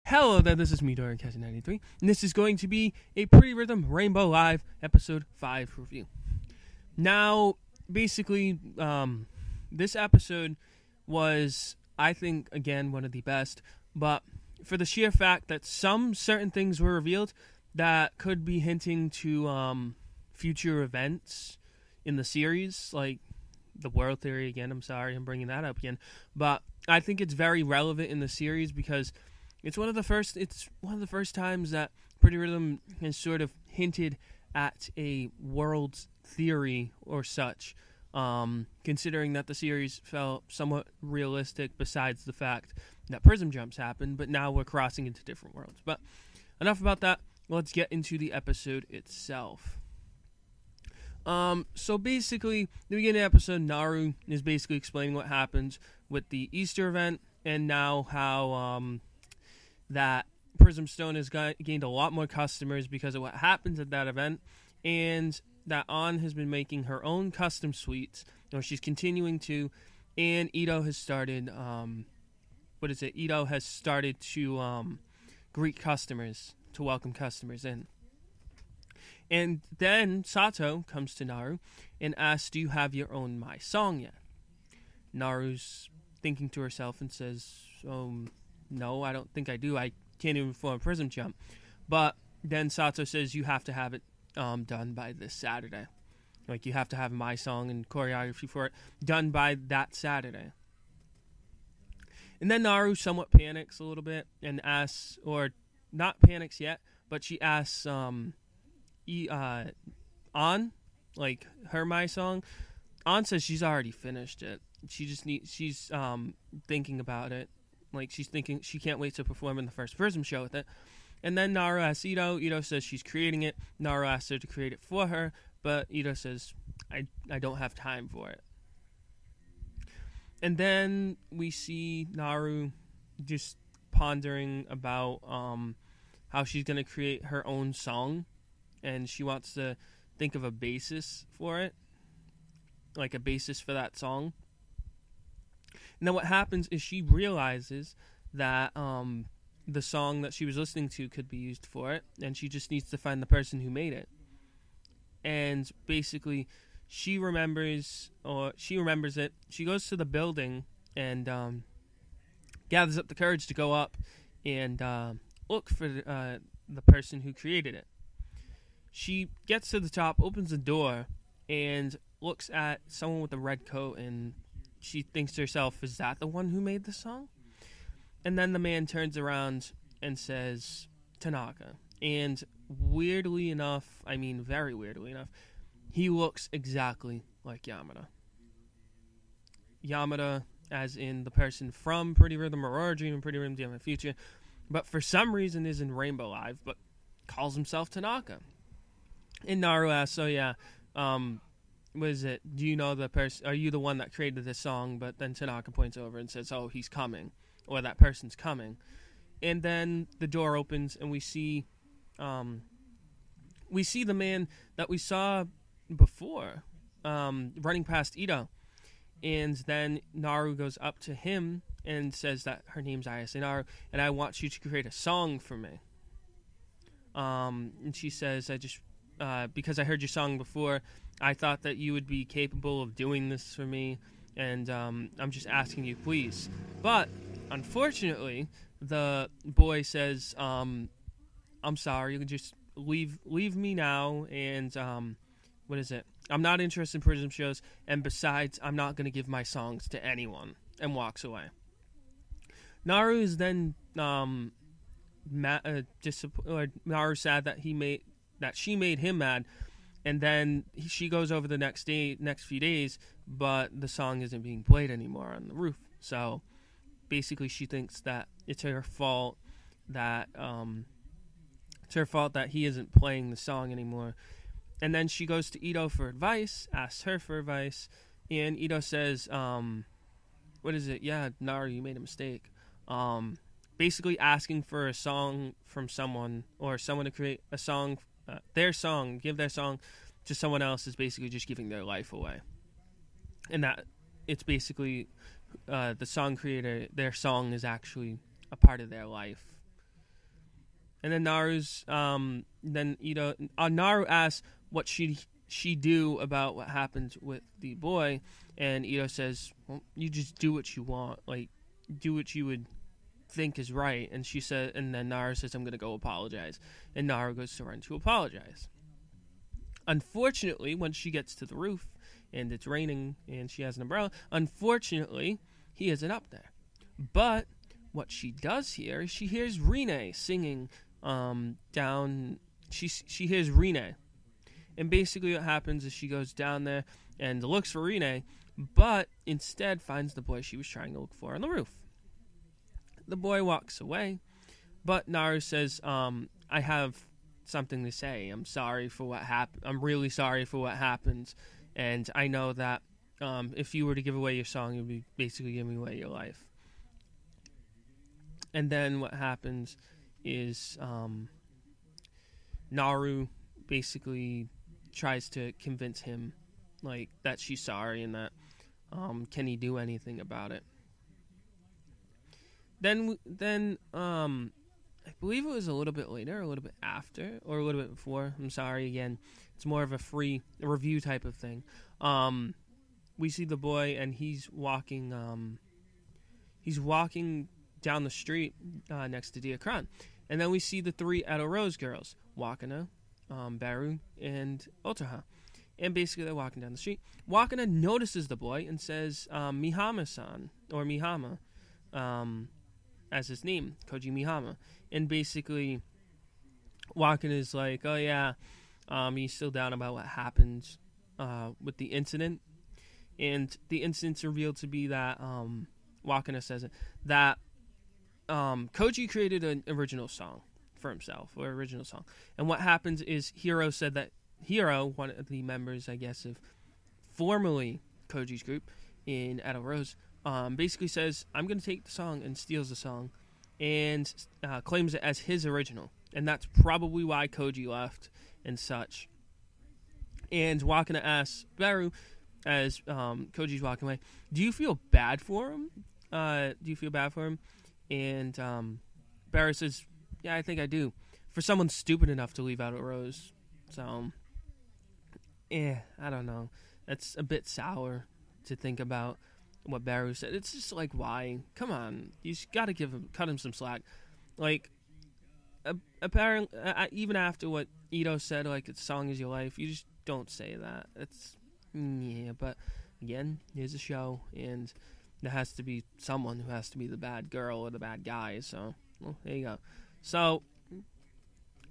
Hello there, this is me, Dorian Cassie 93, and this is going to be a Pretty Rhythm Rainbow Live Episode 5 review. Now, basically, this episode was, I think, again, one of the best, but for the sheer fact that some certain things were revealed that could be hinting to future events in the series, like the World Theory again. I'm sorry I'm bringing that up again, but I think it's very relevant in the series because it's one of the first times that Pretty Rhythm has sort of hinted at a world theory or such, considering that the series felt somewhat realistic besides the fact that prism jumps happened, but now we're crossing into different worlds. But enough about that. Let's get into the episode itself. So basically, the beginning of the episode, Naru is basically explaining what happens with the Easter event and now how that Prism Stone has gained a lot more customers because of what happens at that event, and that An has been making her own custom suites, or she's continuing to, and Ito has started, Ito has started to greet customers, to welcome customers in. And then Sato comes to Naru and asks, "Do you have your own My Song yet?" Naru's thinking to herself and says, "No, I don't think I do. I can't even perform a prism jump." But then Sato says, "You have to have it done by this Saturday. Like, you have to have My Song and choreography for it done by that Saturday." And then Naru somewhat panics a little bit and asks, or not panics yet, but she asks An, like, her My Song. An says she's already finished it. She's thinking about it. Like, she's thinking she can't wait to perform in the first Prism show with it. And then Naru asks Ito. Ito says she's creating it. Naru asks her to create it for her, but Ito says, I don't have time for it. And then we see Naru just pondering about how she's going to create her own song, and she wants to think of a basis for it, like a basis for that song. And then what happens is she realizes that the song that she was listening to could be used for it, and she just needs to find the person who made it. And basically, she remembers it. She goes to the building and gathers up the courage to go up and look for the person who created it. She gets to the top, opens the door, and looks at someone with a red coat, and she thinks to herself, "Is that the one who made the song?" And then the man turns around and says, "Tanaka." And weirdly enough, I mean very weirdly enough, he looks exactly like Yamada. Yamada, as in the person from Pretty Rhythm Aurora Dream and Pretty Rhythm Dream Future, but for some reason is in Rainbow Live, but calls himself Tanaka. And Naru asks, what is it? Do you know the person? Are you the one that created this song? But then Tanaka points over and says, "Oh, he's coming," or that person's coming. And then the door opens, and we see the man that we saw before running past Ito. And then Naru goes up to him and says that her name's Ayase Naru, and I want you to create a song for me. And she says, because I heard your song before, I thought that you would be capable of doing this for me, and I'm just asking you, please. But unfortunately, the boy says, "I'm sorry, you can just leave me now, and what is it? I'm not interested in prism shows, and besides, I'm not going to give my songs to anyone," and walks away. Naru is then Naru sad that she made him mad, and then she goes over the next few days, but the song isn't being played anymore on the roof. So basically, she thinks that it's her fault that he isn't playing the song anymore. And then she goes to Ito for advice, asks her for advice, and Ito says, "What is it? Yeah, Naru, you made a mistake." Basically asking for a song from someone, or someone to create a song. Their song, give their song to someone else, is basically just giving their life away. And that it's basically the song creator, their song is actually a part of their life. And then Naru asks what she do about what happened with the boy, and Ito says, well, you just do what you want, like do what you would think is right. And then Naru says, I'm gonna go apologize, and Naru goes to run to apologize. Unfortunately, when she gets to the roof and it's raining and she has an umbrella, unfortunately he isn't up there. But what she does hear is she hears Rene singing down. She hears Rene, and basically what happens is she goes down there and looks for Rene, but instead finds the boy she was trying to look for on the roof. The boy walks away, but Naru says, I have something to say. I'm sorry for what happened. I'm really sorry for what happened, and I know that if you were to give away your song, you'd be basically giving away your life. And then what happens is Naru basically tries to convince him like that she's sorry and that can he do anything about it. Then I believe it was a little bit later, a little bit after, or a little bit before. I'm sorry again. It's more of a free review type of thing. We see the boy and he's walking down the street next to Diakran. And then we see the three Edo Rose girls, Wakana, Baru, and Otaha. And basically they're walking down the street. Wakana notices the boy and says, Mihama-san, or Mihama, as his name, Koji Mihama. And basically Wakana is like, oh yeah, he's still down about what happened with the incident. And the incident's revealed to be that, Wakana says it, that Koji created an original song for himself, or original song. And what happens is Hiro said that Hiro, one of the members, I guess, of formerly Koji's group in Edo Rose, basically says, I'm going to take the song, and steals the song and claims it as his original. And that's probably why Koji left and such. And Wakana asks Baru, as Koji's walking away, do you feel bad for him? And Baru says, yeah, I think I do. For someone stupid enough to leave out a rose. So, I don't know. That's a bit sour to think about what Baru said. It's just like, why? Come on. You just got to cut him some slack. Like, apparently, even after what Ito said, like, the song is your life, you just don't say that. It's, but again, here's a show, and there has to be someone who has to be the bad girl or the bad guy, so, well, there you go. So,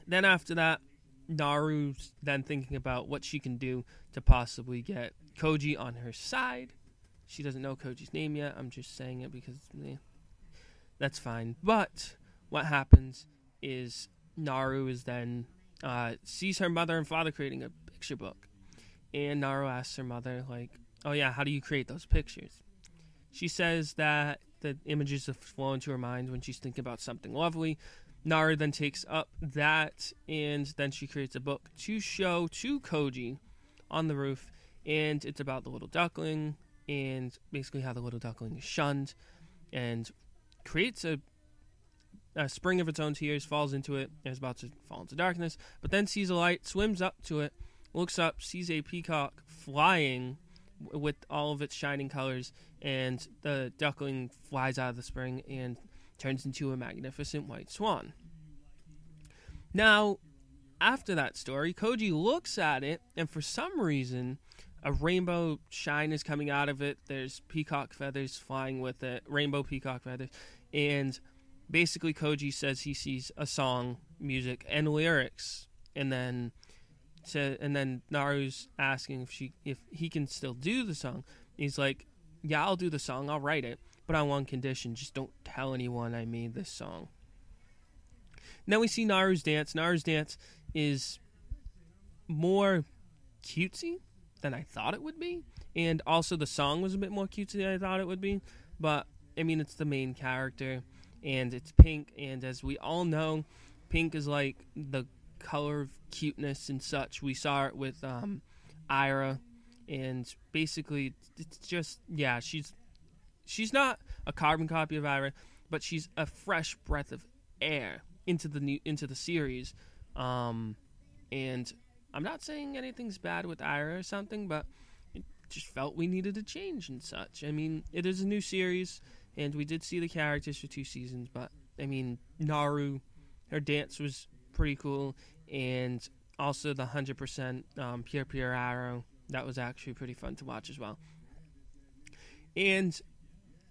then after that, Naru's then thinking about what she can do to possibly get Koji on her side. She doesn't know Koji's name yet. I'm just saying it because that's fine. But what happens is Naru is then sees her mother and father creating a picture book. And Naru asks her mother, like, oh yeah, how do you create those pictures? She says that the images have flown to her mind when she's thinking about something lovely. Naru then takes up that, and then she creates a book to show to Koji on the roof, and it's about the little duckling, and basically how the little duckling is shunned, and creates a spring of its own tears, falls into it, and is about to fall into darkness, but then sees a light, swims up to it, looks up, sees a peacock flying with all of its shining colors, and the duckling flies out of the spring and turns into a magnificent white swan. Now, after that story, Koji looks at it, and for some reason, a rainbow shine is coming out of it. There's peacock feathers flying with it, rainbow peacock feathers, and basically Koji says he sees a song, music, and lyrics, and then Naru's asking if he can still do the song. He's like, yeah, I'll do the song, I'll write it, but on one condition, just don't tell anyone I made this song. And then we see Naru's dance. Naru's dance is more cutesy than I thought it would be, and also the song was a bit more cutesy than I thought it would be, but, I mean, it's the main character, and it's pink, and as we all know, pink is like the color of cuteness and such. We saw it with Ira, and basically, it's just, yeah, she's not a carbon copy of Ira, but she's a fresh breath of air into the series. And I'm not saying anything's bad with Ira or something, but it just felt we needed a change and such. I mean, it is a new series, and we did see the characters for 2 seasons, but I mean, Naru, her dance was pretty cool, and also the 100% Pure Arrow, that was actually pretty fun to watch as well. And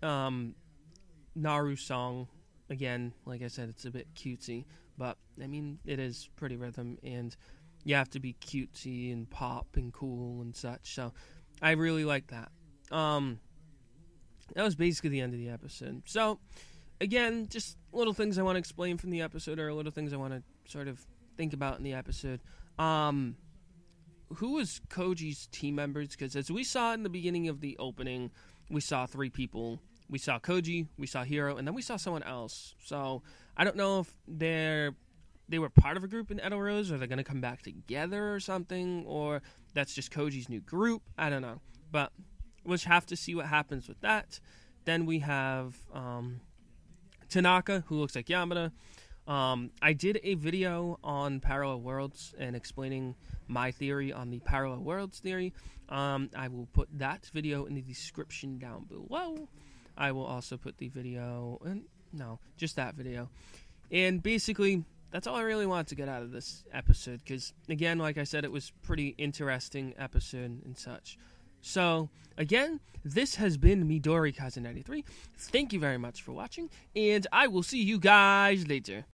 Naru's song, again, like I said, it's a bit cutesy, but I mean, it is pretty rhythm, and you have to be cutesy and pop and cool and such. So I really like that. That was basically the end of the episode. So again, just little things I want to explain from the episode, or little things I want to sort of think about in the episode. Who was Koji's team members? Because as we saw in the beginning of the opening, we saw 3 people. We saw Koji, we saw Hiro, and then we saw someone else. So I don't know if they were part of a group in Edo Rose, or they're going to come back together or something, or that's just Koji's new group. I don't know. But we'll have to see what happens with that. Then we have Tanaka, who looks like Yamada. I did a video on Parallel Worlds and explaining my theory on the Parallel Worlds theory. I will put that video in the description down below. I will also put the video, just that video. And basically, that's all I really wanted to get out of this episode, because, again, like I said, it was pretty interesting episode and such. So, again, this has been Midori Kazu 93. Thank you very much for watching, and I will see you guys later.